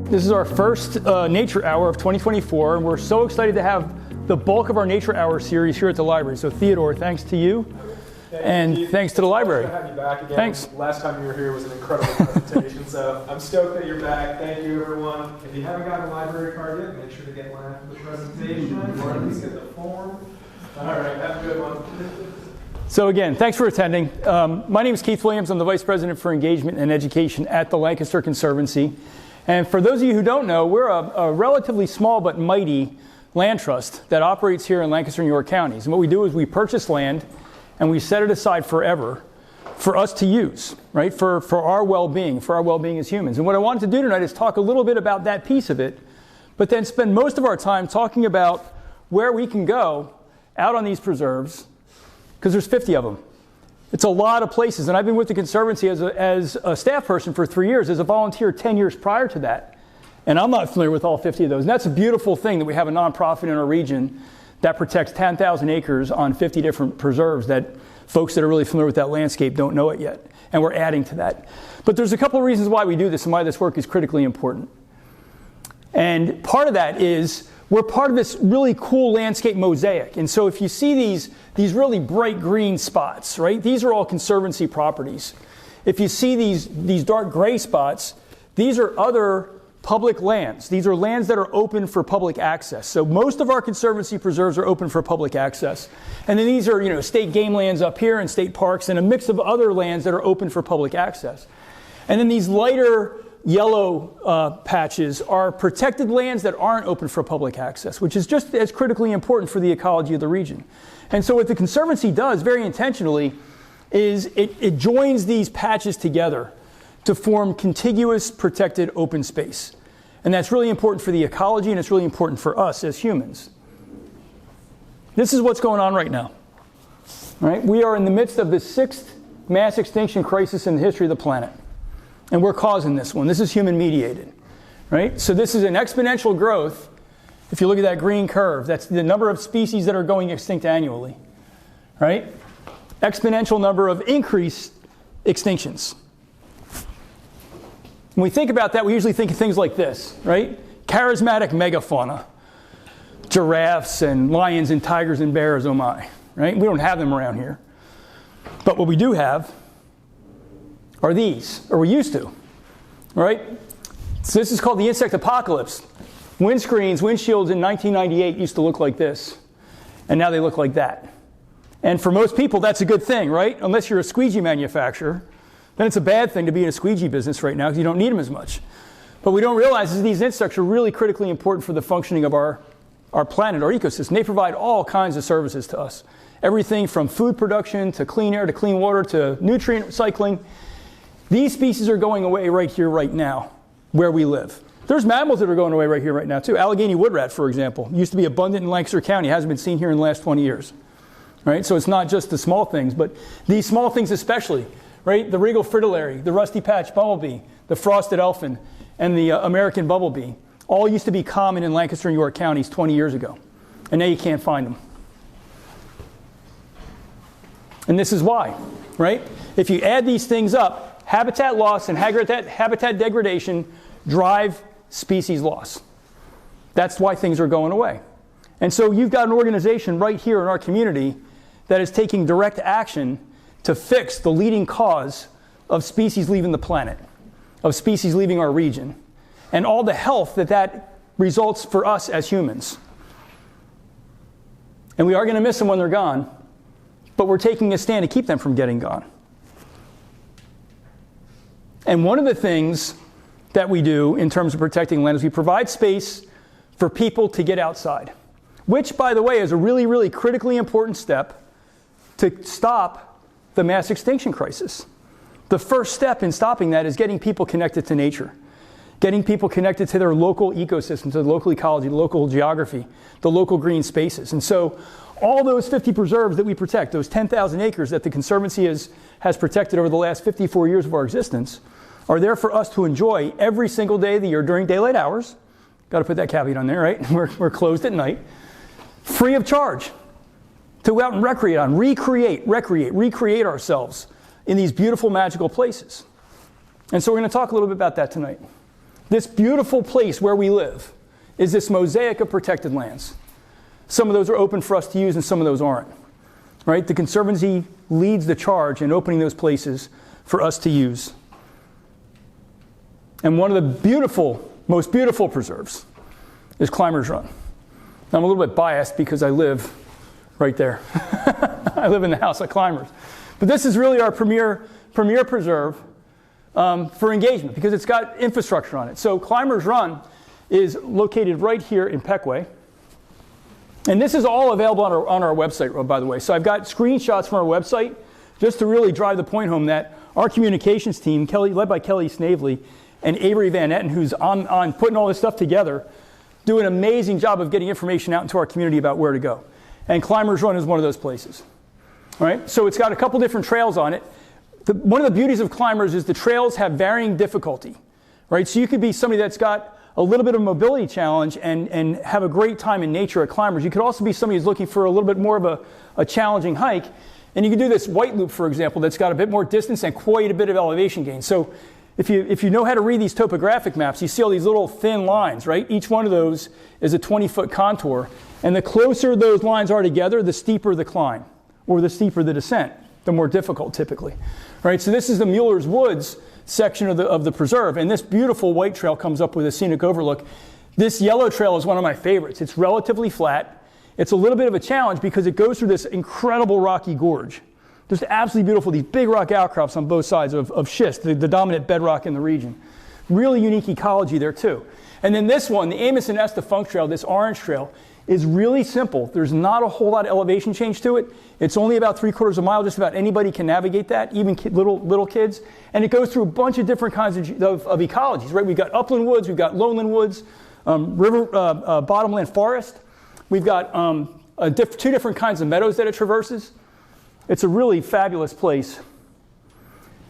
This is our first Nature Hour of 2024, and we're so excited to have the bulk of our Nature Hour series here at the library. So Theodore, thanks to you, thanks to the library. It's a pleasure to have you back again. Thanks. Last time you were here was an incredible presentation, so I'm stoked that you're back. Thank you, everyone. If you haven't got a library card yet, make sure to get one after the presentation, or at least get the form. All right, have a good one. So again, thanks for attending. My name is Keith Williams. I'm the Vice President for Engagement and Education at the Lancaster Conservancy. And for those of you who don't know, we're a relatively small but mighty land trust that operates here in Lancaster and York counties. And what we do is we purchase land and we set it aside forever for us to use, right? For our well-being as humans. And what I wanted to do tonight is talk a little bit about that piece of it, but then spend most of our time talking about where we can go out on these preserves, because there's 50 of them. It's a lot of places, and I've been with the Conservancy as a staff person for 3 years, as a volunteer 10 years prior to that. And I'm not familiar with all 50 of those. And that's a beautiful thing that we have a nonprofit in our region that protects 10,000 acres on 50 different preserves that folks that are really familiar with that landscape don't know it yet. And we're adding to that. But there's a couple of reasons why we do this and why this work is critically important. And part of that is we're part of this really cool landscape mosaic. And so if you see these really bright green spots, right, these are all Conservancy properties. If you see these dark gray spots, these are other public lands. These are lands that are open for public access. So most of our Conservancy preserves are open for public access. And then these are, state game lands up here and state parks and a mix of other lands that are open for public access. And then these lighter yellow patches are protected lands that aren't open for public access, which is just as critically important for the ecology of the region. And so what the Conservancy does, very intentionally, is it joins these patches together to form contiguous protected open space. And that's really important for the ecology, and it's really important for us as humans. This is what's going on right now. Right? We are in the midst of the 6th mass extinction crisis in the history of the planet. And we're causing this one. This is human-mediated, right? So this is an exponential growth. If you look at that green curve, that's the number of species that are going extinct annually, right? Exponential number of increased extinctions. When we think about that, we usually think of things like this, right? Charismatic megafauna, giraffes and lions and tigers and bears, oh my, right? We don't have them around here. But what we do have are these, or we used to, right? So this is called the insect apocalypse. Windscreens, windshields in 1998 used to look like this, and now they look like that. And for most people, that's a good thing, right? Unless you're a squeegee manufacturer, then it's a bad thing to be in a squeegee business right now because you don't need them as much. But we don't realize is these insects are really critically important for the functioning of our planet, our ecosystem. They provide all kinds of services to us. Everything from food production to clean air to clean water to nutrient recycling. These species are going away right here, right now, where we live. There's mammals that are going away right here, right now, too. Allegheny wood rat, for example, used to be abundant in Lancaster County, hasn't been seen here in the last 20 years. Right? So it's not just the small things, but these small things especially, right? The regal fritillary, the rusty patch bumblebee, the frosted elfin, and the American bumblebee all used to be common in Lancaster and York counties 20 years ago. And now you can't find them. And this is why, right? If you add these things up, habitat loss and habitat degradation drive species loss. That's why things are going away. And so you've got an organization right here in our community that is taking direct action to fix the leading cause of species leaving the planet, of species leaving our region, and all the health that results for us as humans. And we are going to miss them when they're gone, but we're taking a stand to keep them from getting gone. And one of the things that we do in terms of protecting land is we provide space for people to get outside, which, by the way, is a really, really critically important step to stop the mass extinction crisis. The first step in stopping that is getting people connected to nature, getting people connected to their local ecosystem, to the local ecology, the local geography, the local green spaces. And so all those 50 preserves that we protect, those 10,000 acres that the Conservancy has protected over the last 54 years of our existence, are there for us to enjoy every single day of the year during daylight hours. Got to put that caveat on there, right? We're closed at night. Free of charge. To go out and recreate ourselves in these beautiful, magical places. And so we're going to talk a little bit about that tonight. This beautiful place where we live is this mosaic of protected lands. Some of those are open for us to use and some of those aren't. Right? The Conservancy leads the charge in opening those places for us to use. And one of the most beautiful preserves is Climbers Run. I'm a little bit biased because I live right there. I live in the house at Climbers. But this is really our premier preserve for engagement because it's got infrastructure on it. So Climbers Run is located right here in Peckway. And this is all available on our website, by the way. So I've got screenshots from our website just to really drive the point home that our communications team, led by Kelly Snavely and Avery Van Etten, who's on putting all this stuff together, do an amazing job of getting information out into our community about where to go. And Climbers Run is one of those places. All right? So it's got a couple different trails on it. One of the beauties of Climbers is the trails have varying difficulty. Right? So you could be somebody that's got a little bit of a mobility challenge and have a great time in nature at Climbers. You could also be somebody who's looking for a little bit more of a challenging hike. And you can do this white loop, for example, that's got a bit more distance and quite a bit of elevation gain. So if you know how to read these topographic maps, you see all these little thin lines, right? Each one of those is a 20-foot contour. And the closer those lines are together, the steeper the climb, or the steeper the descent, the more difficult typically. Right? So this is the Mueller's Woods section of the preserve. And this beautiful white trail comes up with a scenic overlook. This yellow trail is one of my favorites. It's relatively flat. It's a little bit of a challenge because it goes through this incredible rocky gorge. Just absolutely beautiful, these big rock outcrops on both sides of schist, the dominant bedrock in the region. Really unique ecology there too. And then this one, the Amos and Esta Funk Trail, this orange trail, is really simple. There's not a whole lot of elevation change to it. It's only about 3/4 of a mile. Just about anybody can navigate that, even little kids. And it goes through a bunch of different kinds of ecologies, right? We've got upland woods, we've got lowland woods, bottomland forest. We've got two different kinds of meadows that it traverses. It's a really fabulous place.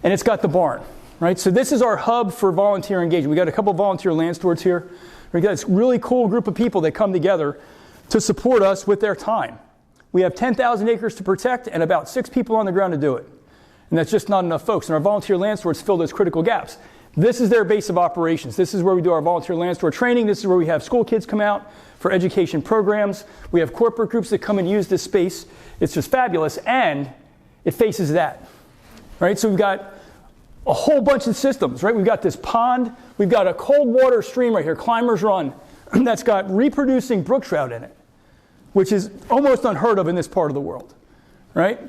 And it's got the barn, right? So this is our hub for volunteer engagement. We've got a couple of volunteer land stewards here. We've got this really cool group of people that come together to support us with their time. We have 10,000 acres to protect and about 6 people on the ground to do it. And that's just not enough folks. And our volunteer land stewards fill those critical gaps. This is their base of operations. This is where we do our volunteer land steward training. This is where we have school kids come out for education programs. We have corporate groups that come and use this space. It's just fabulous, and it faces that, right? So we've got a whole bunch of systems, right? We've got this pond. We've got a cold water stream right here, Climbers Run, that's got reproducing brook trout in it, which is almost unheard of in this part of the world, right?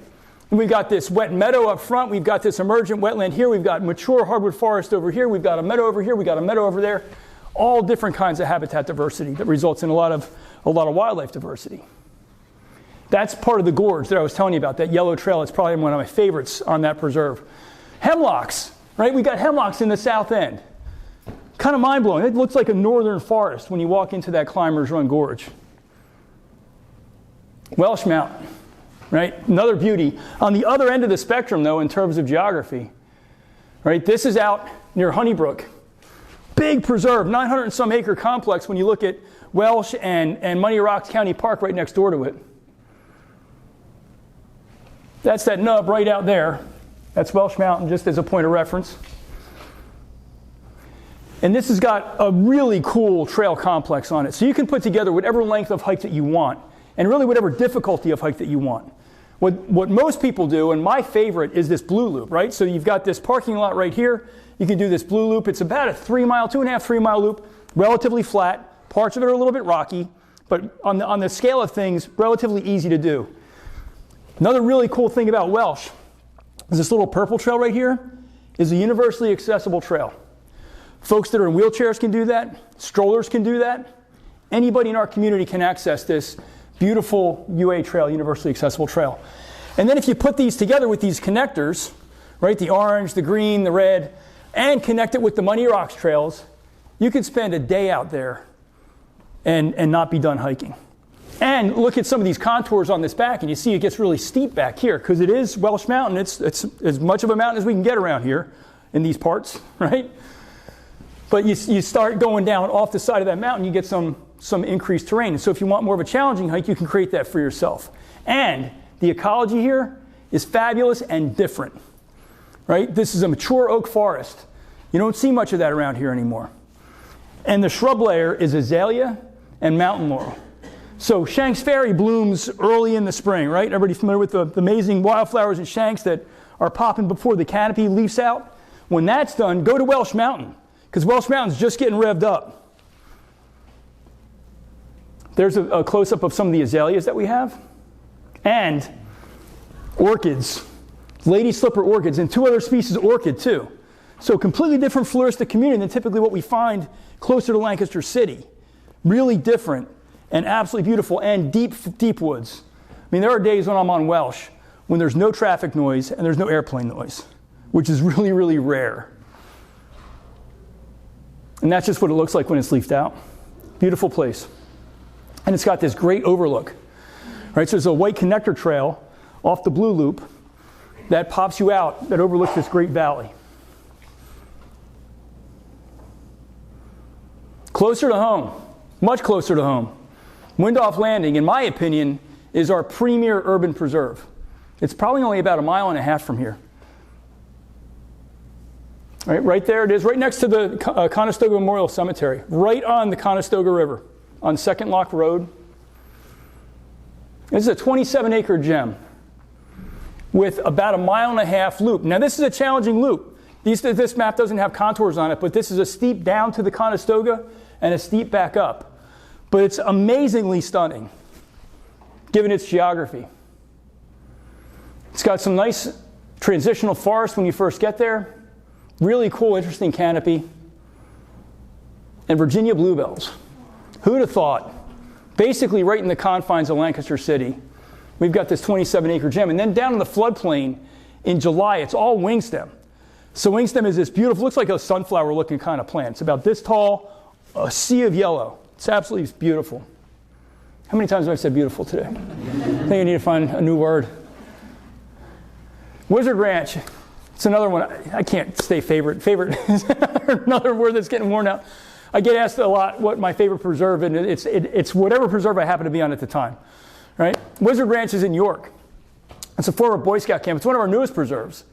And we've got this wet meadow up front. We've got this emergent wetland here. We've got mature hardwood forest over here. We've got a meadow over here. We've got a meadow over there. All different kinds of habitat diversity that results in a lot of wildlife diversity. That's part of the gorge that I was telling you about, that yellow trail. It's probably one of my favorites on that preserve. Hemlocks, right? We've got hemlocks in the south end. Kind of mind-blowing. It looks like a northern forest when you walk into that Climbers Run gorge. Welsh Mountain, right? Another beauty. On the other end of the spectrum, though, in terms of geography, right? This is out near Honeybrook. Big preserve, 900 and some acre complex when you look at Welsh and Money Rocks County Park right next door to it. That's that nub right out there. That's Welsh Mountain, just as a point of reference. And this has got a really cool trail complex on it. So you can put together whatever length of hike that you want, and really whatever difficulty of hike that you want. What most people do, and my favorite, is this blue loop, right? So you've got this parking lot right here. You can do this blue loop. It's about a 2.5-3 mile loop, relatively flat. Parts of it are a little bit rocky, but on the scale of things, relatively easy to do. Another really cool thing about Welsh is this little purple trail right here is a universally accessible trail. Folks that are in wheelchairs can do that. Strollers can do that. Anybody in our community can access this beautiful UA trail, universally accessible trail. And then if you put these together with these connectors, right, the orange, the green, the red, and connect it with the Money Rocks trails, you could spend a day out there and not be done hiking. And look at some of these contours on this back, and you see it gets really steep back here because it is Welsh Mountain. It's as much of a mountain as we can get around here in these parts, right? But you start going down off the side of that mountain, you get some increased terrain. And so if you want more of a challenging hike, you can create that for yourself. And the ecology here is fabulous and different, right? This is a mature oak forest. You don't see much of that around here anymore. And the shrub layer is azalea and mountain laurel. So Shanks Ferry blooms early in the spring, right? Everybody familiar with the amazing wildflowers in Shanks that are popping before the canopy leaves out? When that's done, go to Welsh Mountain, because Welsh Mountain's just getting revved up. There's a close-up of some of the azaleas that we have. And orchids, lady slipper orchids, and 2 other species of orchid too. So completely different floristic community than typically what we find closer to Lancaster City. Really different and absolutely beautiful, and deep, deep woods. I mean, there are days when I'm on Welsh when there's no traffic noise and there's no airplane noise, which is really, really rare. And that's just what it looks like when it's leafed out. Beautiful place. And it's got this great overlook. Right, so there's a white connector trail off the Blue Loop that pops you out, that overlooks this great valley. Closer to home, much closer to home. Windhoff Landing, in my opinion, is our premier urban preserve. It's probably only about 1.5 miles from here. Right there it is, right next to the Conestoga Memorial Cemetery, right on the Conestoga River, on Second Lock Road. This is a 27-acre gem with about 1.5 mile loop. Now, this is a challenging loop. This map doesn't have contours on it, but this is a steep down to the Conestoga and a steep back up. But it's amazingly stunning, given its geography. It's got some nice transitional forest when you first get there. Really cool, interesting canopy. And Virginia bluebells. Who'd have thought? Basically right in the confines of Lancaster City, we've got this 27-acre gem. And then down in the floodplain in July, it's all wingstem. So wingstem is this beautiful, looks like a sunflower-looking kind of plant. It's about this tall, a sea of yellow. It's absolutely beautiful. How many times have I said beautiful today? I think I need to find a new word. Wizard Ranch. It's another one. I can't stay favorite. Favorite is another word that's getting worn out. I get asked a lot what my favorite preserve is, and it's whatever preserve I happen to be on at the time. Right? Wizard Ranch is in York. It's a former Boy Scout camp. It's one of our newest preserves.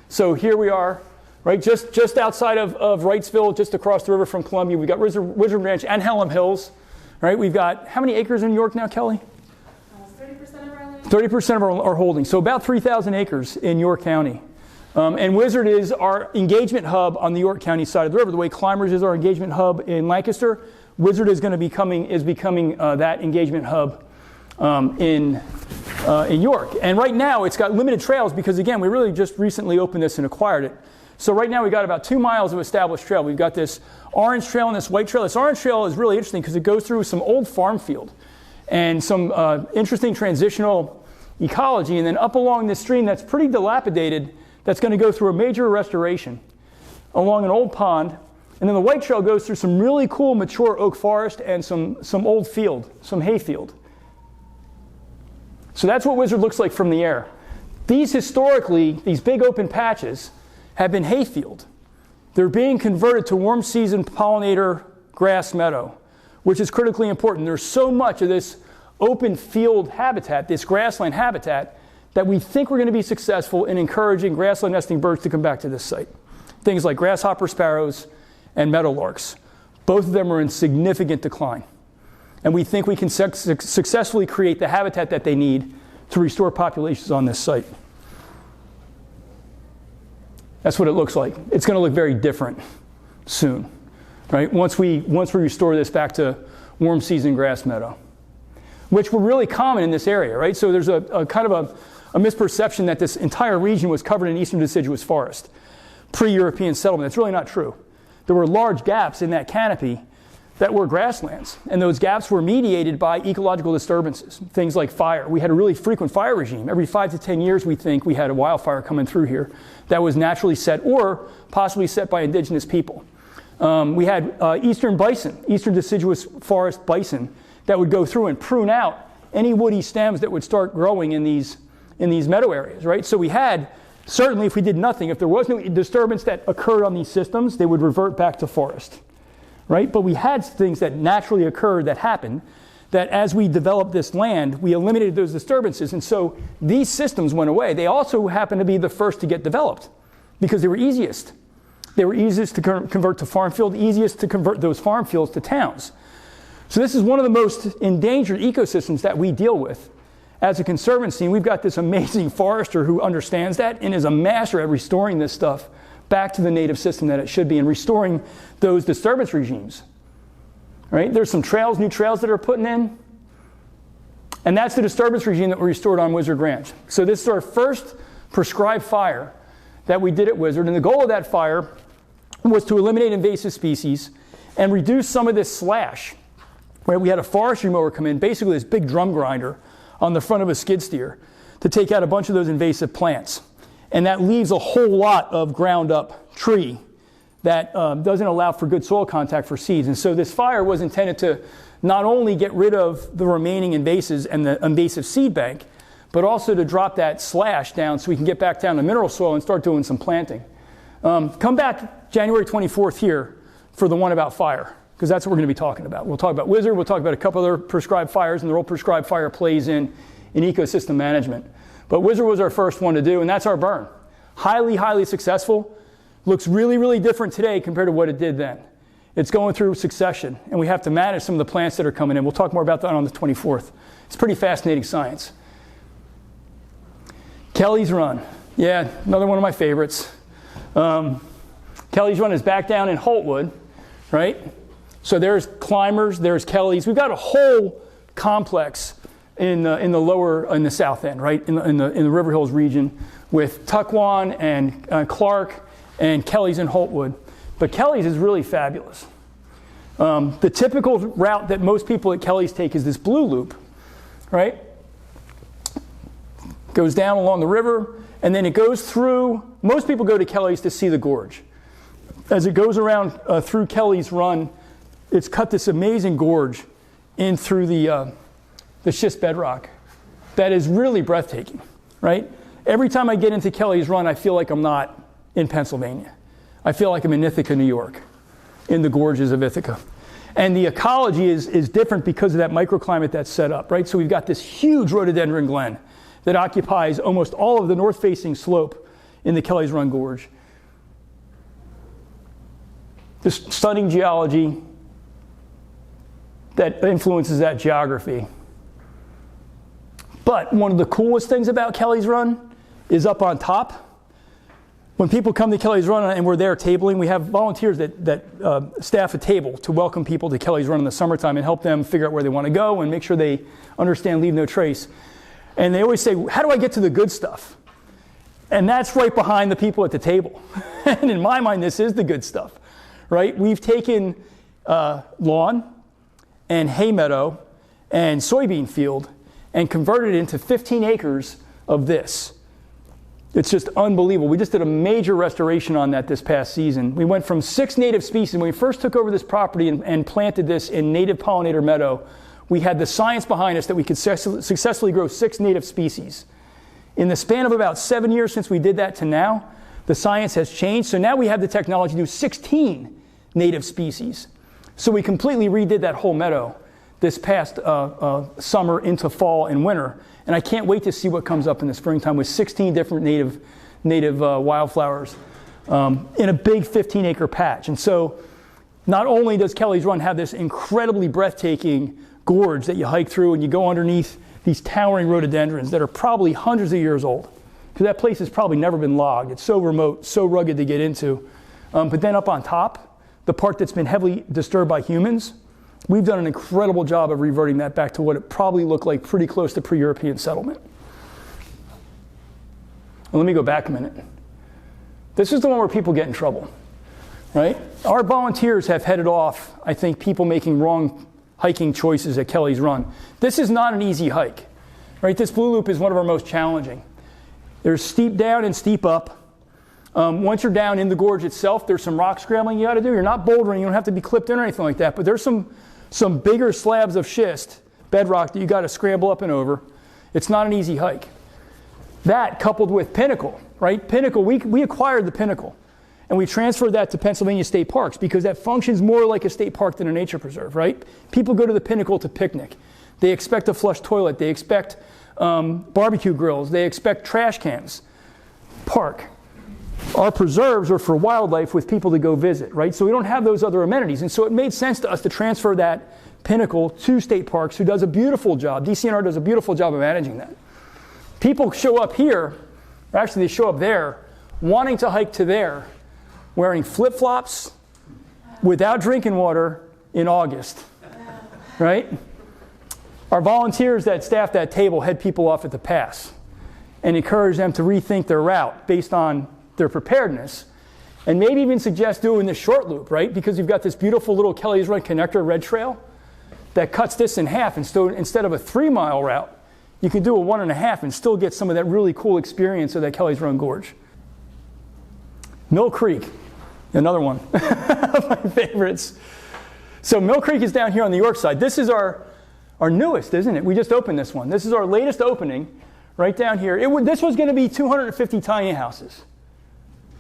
So here we are, right, just outside of Wrightsville, just across the river from Columbia. We've got Wizard Ranch and Hallam Hills. Right? We've got how many acres in York now, Kelly? 30% of our land. 30% of our holdings. So about 3,000 acres in York County. And Wizard is our engagement hub on the York County side of the river. The way Climbers is our engagement hub in Lancaster, Wizard is becoming that engagement hub in York. And right now it's got limited trails because, again, we really just recently opened this and acquired it. So right now we've got about 2 miles of established trail. We've got this orange trail and this white trail. This orange trail is really interesting because it goes through some old farm field and some interesting transitional ecology. And then up along this stream that's pretty dilapidated, that's going to go through a major restoration along an old pond. And then the white trail goes through some really cool mature oak forest and some old field, some hay field. So that's what Wizard looks like from the air. These historically, these big open patches, have been hayfield. They're being converted to warm season pollinator grass meadow, which is critically important. There's so much of this open field habitat, this grassland habitat, that we think we're going to be successful in encouraging grassland nesting birds to come back to this site. Things like grasshopper sparrows and meadowlarks. Both of them are in significant decline. And we think we can successfully create the habitat that they need to restore populations on this site. That's what it looks like. It's going to look very different soon, right? Once we restore this back to warm season grass meadow, which were really common in this area, right? So there's a kind of a misperception that this entire region was covered in eastern deciduous forest, pre-European settlement. That's really not true. There were large gaps in that canopy that were grasslands, and those gaps were mediated by ecological disturbances, things like fire. We had a really frequent fire regime. Every 5 to 10 years, we think, we had a wildfire coming through here that was naturally set or possibly set by indigenous people. We had eastern bison, eastern deciduous forest bison, that would go through and prune out any woody stems that would start growing in these meadow areas, right? So we had, certainly if we did nothing, if there was no disturbance that occurred on these systems, they would revert back to forest. Right? But we had things that naturally occurred that happened, that as we developed this land, we eliminated those disturbances. And so these systems went away. They also happened to be the first to get developed because they were easiest. They were easiest to convert to farm field, easiest to convert those farm fields to towns. So this is one of the most endangered ecosystems that we deal with as a conservancy. And we've got this amazing forester who understands that and is a master at restoring this stuff back to the native system that it should be and restoring those disturbance regimes. Right? There's some trails, new trails that are putting in. And that's the disturbance regime that we restored on Wizard Ranch. So this is our first prescribed fire that we did at Wizard. And the goal of that fire was to eliminate invasive species and reduce some of this slash. Right? We had a forestry mower come in, basically this big drum grinder on the front of a skid steer to take out a bunch of those invasive plants. And that leaves a whole lot of ground up tree that doesn't allow for good soil contact for seeds. And so this fire was intended to not only get rid of the remaining invasives and the invasive seed bank, but also to drop that slash down so we can get back down to mineral soil and start doing some planting. Come back January 24th here for the one about fire, because that's what we're going to be talking about. We'll talk about Wizard, we'll talk about a couple other prescribed fires, and the role prescribed fire plays in ecosystem management. But Wizard was our first one to do, and that's our burn. Highly, highly successful. Looks really, really different today compared to what it did then. It's going through succession, and we have to manage some of the plants that are coming in. We'll talk more about that on the 24th. It's pretty fascinating science. Kelly's Run. Yeah, another one of my favorites. Kelly's Run is back down in Holtwood, right? So there's climbers, there's Kelly's. We've got a whole complex in the south end, right? In the River Hills region with Tuckwan and Clark and Kelly's in Holtwood. But Kelly's is really fabulous. The typical route that most people at Kelly's take is this blue loop, right? Goes down along the river, and then it goes through. Most people go to Kelly's to see the gorge. As it goes around through Kelly's Run, it's cut this amazing gorge in through the schist bedrock that is really breathtaking, right? Every time I get into Kelly's Run, I feel like I'm not in Pennsylvania. I feel like I'm in Ithaca, New York, in the gorges of Ithaca. And the ecology is different because of that microclimate that's set up, right? So we've got this huge rhododendron glen that occupies almost all of the north-facing slope in the Kelly's Run Gorge. This stunning geology that influences that geography. But one of the coolest things about Kelly's Run is up on top. When people come to Kelly's Run and we're there tabling, we have volunteers that staff a table to welcome people to Kelly's Run in the summertime and help them figure out where they want to go and make sure they understand Leave No Trace. And they always say, how do I get to the good stuff? And that's right behind the people at the table. And in my mind, this is the good stuff, right? We've taken lawn and hay meadow and soybean field and converted it into 15 acres of this. It's just unbelievable. We just did a major restoration on that this past season. We went from 6 native species. When we first took over this property and planted this in native pollinator meadow, we had the science behind us that we could successfully grow 6 native species. In the span of about 7 years since we did that to now, the science has changed. So now we have the technology to do 16 native species. So we completely redid that whole meadow this past summer into fall and winter. And I can't wait to see what comes up in the springtime with 16 different native wildflowers in a big 15-acre patch. And so not only does Kelly's Run have this incredibly breathtaking gorge that you hike through and you go underneath these towering rhododendrons that are probably hundreds of years old, because that place has probably never been logged. It's so remote, so rugged to get into. But then up on top, the part that's been heavily disturbed by humans, we've done an incredible job of reverting that back to what it probably looked like pretty close to pre-European settlement. And let me go back a minute. This is the one where people get in trouble, right? Our volunteers have headed off, I think, people making wrong hiking choices at Kelly's Run. This is not an easy hike, right? This blue loop is one of our most challenging. There's steep down and steep up. Once you're down in the gorge itself, there's some rock scrambling you got to do. You're not bouldering. You don't have to be clipped in or anything like that. But there's some bigger slabs of schist, bedrock, that you got to scramble up and over. It's not an easy hike. That coupled with Pinnacle, right? Pinnacle, we acquired the Pinnacle. And we transferred that to Pennsylvania State Parks because that functions more like a state park than a nature preserve, right? People go to the Pinnacle to picnic. They expect a flush toilet. They expect barbecue grills. They expect trash cans. Park. our preserves are for wildlife with people to go visit, right? So we don't have those other amenities. And so it made sense to us to transfer that pinnacle to state parks, who does a beautiful job. DCNR does a beautiful job of managing that. People show up here, or actually they show up there, wanting to hike to there, wearing flip-flops without drinking water in August, right? Our volunteers that staff that table head people off at the pass and encourage them to rethink their route based on their preparedness, and maybe even suggest doing this short loop, right? Because you've got this beautiful little Kelly's Run connector red trail that cuts this in half, and so instead of a 3-mile route, you can do a 1.5 and still get some of that really cool experience of that Kelly's Run Gorge. Mill Creek, another one of my favorites. So Mill Creek is down here on the York side. This is our newest, isn't it? We just opened this one. This is our latest opening right down here. This was going to be 250 tiny houses,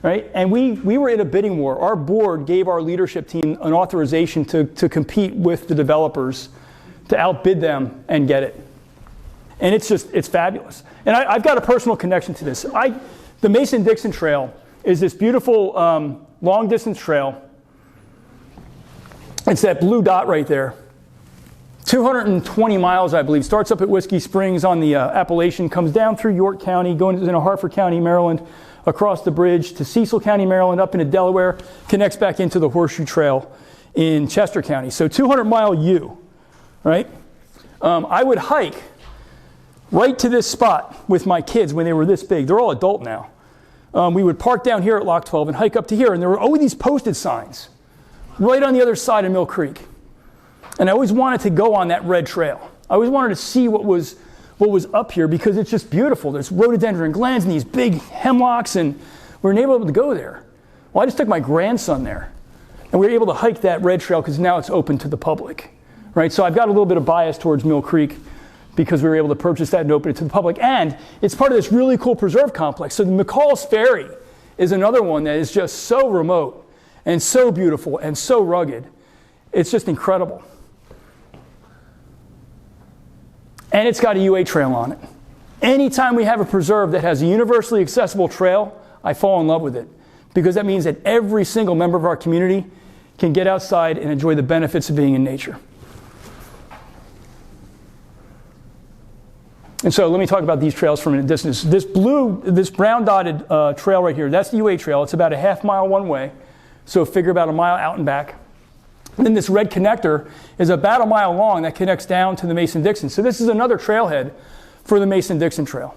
right? And we were in a bidding war. Our board gave our leadership team an authorization to compete with the developers, to outbid them and get it. And it's fabulous. And I've got a personal connection to this. The Mason-Dixon Trail is this beautiful long-distance trail. It's that blue dot right there. 220 miles, I believe. Starts up at Whiskey Springs on the Appalachian, comes down through York County, going into Harford County, Maryland, across the bridge to Cecil County, Maryland, up into Delaware, connects back into the Horseshoe Trail in Chester County. So 200-mile U, right? I would hike right to this spot with my kids when they were this big. They're all adult now. We would park down here at Lock 12 and hike up to here, and there were always these posted signs right on the other side of Mill Creek. And I always wanted to go on that red trail. I always wanted to see what was up here, because it's just beautiful. There's rhododendron glens and these big hemlocks, and we were able to go there. Well, I just took my grandson there, and we were able to hike that red trail because now it's open to the public, right? So I've got a little bit of bias towards Mill Creek because we were able to purchase that and open it to the public. And it's part of this really cool preserve complex. So the McCall's Ferry is another one that is just so remote and so beautiful and so rugged. It's just incredible. And it's got a UA trail on it. Anytime we have a preserve that has a universally accessible trail, I fall in love with it, because that means that every single member of our community can get outside and enjoy the benefits of being in nature. And so let me talk about these trails from a distance. This brown dotted trail right here, that's the UA trail. It's about a half-mile one way, so figure about a mile out and back. And then this red connector is about a mile long that connects down to the Mason-Dixon. So this is another trailhead for the Mason-Dixon Trail.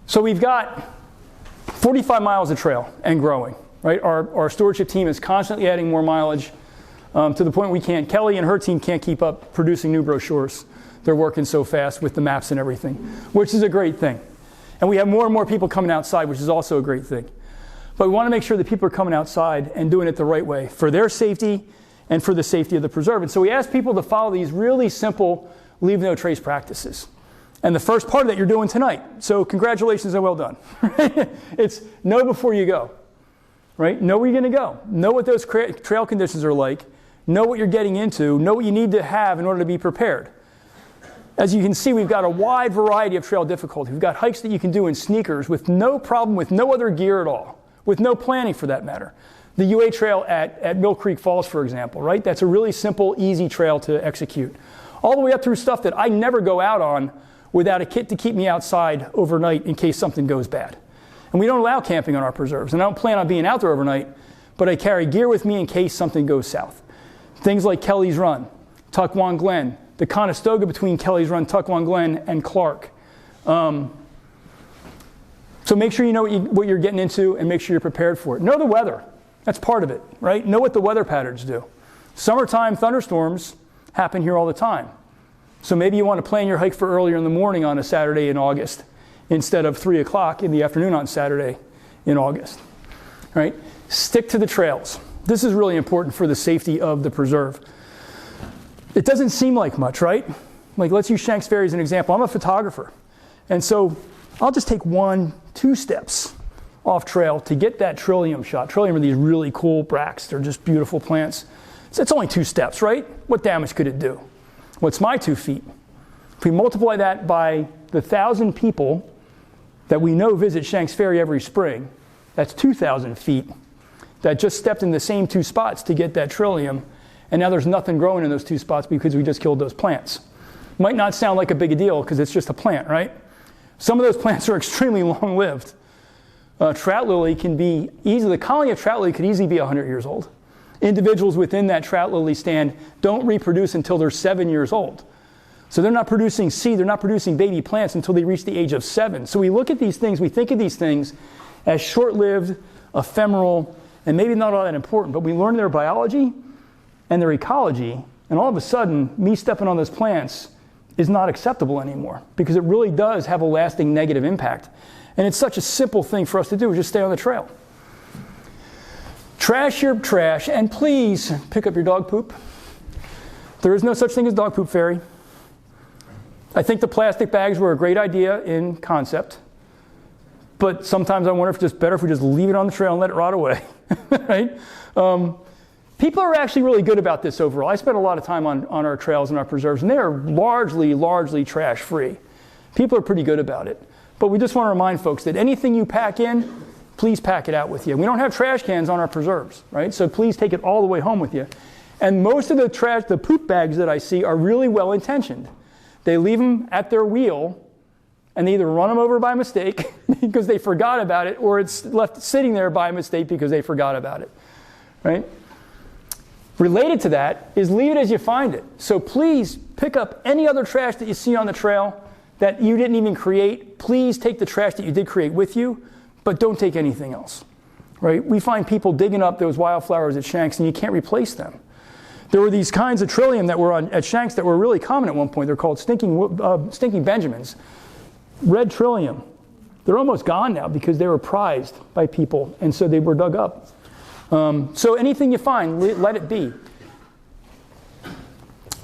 So we've got 45 miles of trail and growing, right? Our stewardship team is constantly adding more mileage to the point Kelly and her team can't keep up producing new brochures. They're working so fast with the maps and everything, which is a great thing. And we have more and more people coming outside, which is also a great thing. But we want to make sure that people are coming outside and doing it the right way for their safety and for the safety of the preserve. And so we ask people to follow these really simple leave no trace practices. And the first part of that you're doing tonight. So congratulations and well done. It's know before you go, right? Know where you're going to go. Know what those trail conditions are like. Know what you're getting into. Know what you need to have in order to be prepared. As you can see, we've got a wide variety of trail difficulty. We've got hikes that you can do in sneakers with no problem, with no other gear at all, with no planning for that matter. The UA trail at Mill Creek Falls, for example, right? That's a really simple, easy trail to execute. All the way up through stuff that I never go out on without a kit to keep me outside overnight in case something goes bad. And we don't allow camping on our preserves, and I don't plan on being out there overnight, but I carry gear with me in case something goes south. Things like Kelly's Run, Tuckwon Glen, the Conestoga between Kelly's Run, Tuckwon Glen, and Clark. So make sure you know what you're getting into and make sure you're prepared for it. Know the weather. That's part of it, right? Know what the weather patterns do. Summertime thunderstorms happen here all the time. So maybe you want to plan your hike for earlier in the morning on a Saturday in August instead of 3 o'clock in the afternoon on Saturday in August, right? Stick to the trails. This is really important for the safety of the preserve. It doesn't seem like much, right? Like, let's use Shanks Ferry as an example. I'm a photographer. And so I'll just take 1-2 steps off trail to get that trillium shot. Trillium are these really cool bracts. They're just beautiful plants. So it's only 2 steps, right? What damage could it do? What's my 2 feet? If we multiply that by the 1,000 people that we know visit Shanks Ferry every spring, That's 2,000 feet that just stepped in the same two spots to get that trillium, and now there's nothing growing in those two spots because we just killed those plants. Might not sound like a big a deal because it's just a plant, right? Some of those plants are extremely long-lived. Trout lily can be easily, the colony of trout lily could easily be 100 years old. Individuals within that trout lily stand don't reproduce until they're 7 years old. So they're not producing seed, they're not producing baby plants until they reach the age of 7. So we look at these things, we think of these things as short-lived, ephemeral, and maybe not all that important, but we learn their biology and their ecology, and all of a sudden, me stepping on those plants is not acceptable anymore because it really does have a lasting negative impact. And it's such a simple thing for us to do, just stay on the trail. Trash your trash, and please pick up your dog poop. There is no such thing as dog poop fairy. I think the plastic bags were a great idea in concept, but sometimes I wonder if it's just better if we just leave it on the trail and let it rot away, right? People are actually really good about this overall. I spend a lot of time on our trails and our preserves, and they are largely trash-free. People are pretty good about it. But we just want to remind folks that anything you pack in, please pack it out with you. We don't have trash cans on our preserves, right? So please take it all the way home with you. And most of the poop bags that I see are really well-intentioned. They leave them at their wheel, and they either run them over by mistake because they forgot about it, or it's left sitting there by mistake because they forgot about it, right? Related to that is leave it as you find it. So please pick up any other trash that you see on the trail that you didn't even create. Please take the trash that you did create with you, but don't take anything else, right? We find people digging up those wildflowers at Shanks, and you can't replace them. There were these kinds of trillium that were at Shanks that were really common at one point. They're called stinking Benjamins. Red trillium. They're almost gone now because they were prized by people, and so they were dug up. So anything you find, let it be.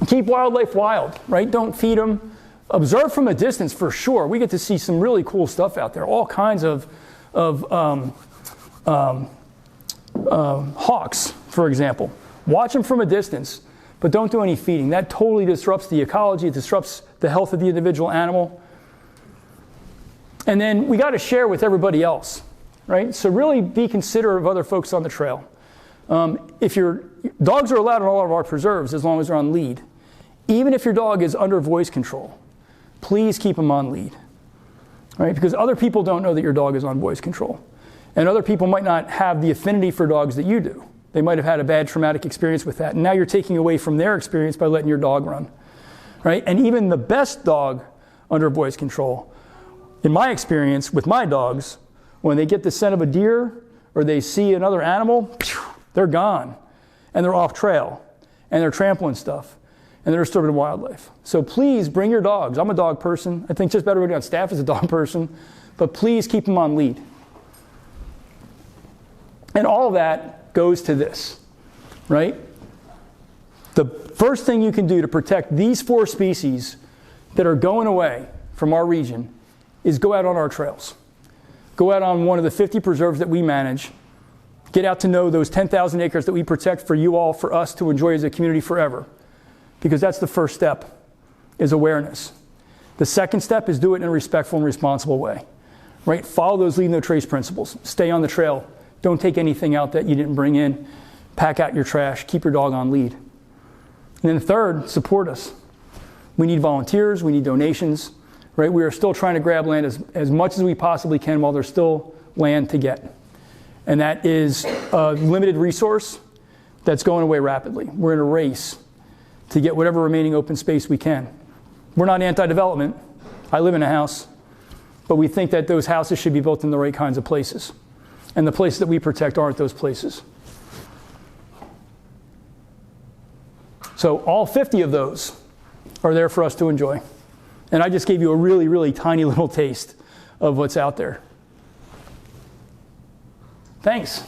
Keep wildlife wild, right? Don't feed them. Observe from a distance for sure. We get to see some really cool stuff out there. All kinds of hawks, for example. Watch them from a distance, but don't do any feeding. That totally disrupts the ecology. It disrupts the health of the individual animal. And then we got to share with everybody else, right? So really be considerate of other folks on the trail. If your dogs are allowed in all of our preserves as long as they're on lead. Even if your dog is under voice control, please keep them on lead, right? Because other people don't know that your dog is on voice control. And other people might not have the affinity for dogs that you do. They might have had a bad traumatic experience with that. And now you're taking away from their experience by letting your dog run, right? And even the best dog under voice control, in my experience with my dogs, when they get the scent of a deer or they see another animal, they're gone. And they're off trail. And they're trampling stuff. And they're disturbing wildlife. So please bring your dogs. I'm a dog person. I think just about everybody on staff is a dog person. But please keep them on lead. And all of that goes to this, right? The first thing you can do to protect these 4 species that are going away from our region is go out on our trails. Go out on one of the 50 preserves that we manage. Get out to know those 10,000 acres that we protect for you all, for us to enjoy as a community forever. Because that's the first step, is awareness. The second step is do it in a respectful and responsible way, right? Follow those leave no trace principles. Stay on the trail. Don't take anything out that you didn't bring in. Pack out your trash. Keep your dog on lead. And then third, support us. We need volunteers. We need donations, right? We are still trying to grab land as much as we possibly can while there's still land to get. And that is a limited resource that's going away rapidly. We're in a race to get whatever remaining open space we can. We're not anti-development. I live in a house. But we think that those houses should be built in the right kinds of places. And the places that we protect aren't those places. So all 50 of those are there for us to enjoy. And I just gave you a really tiny little taste of what's out there. Thanks.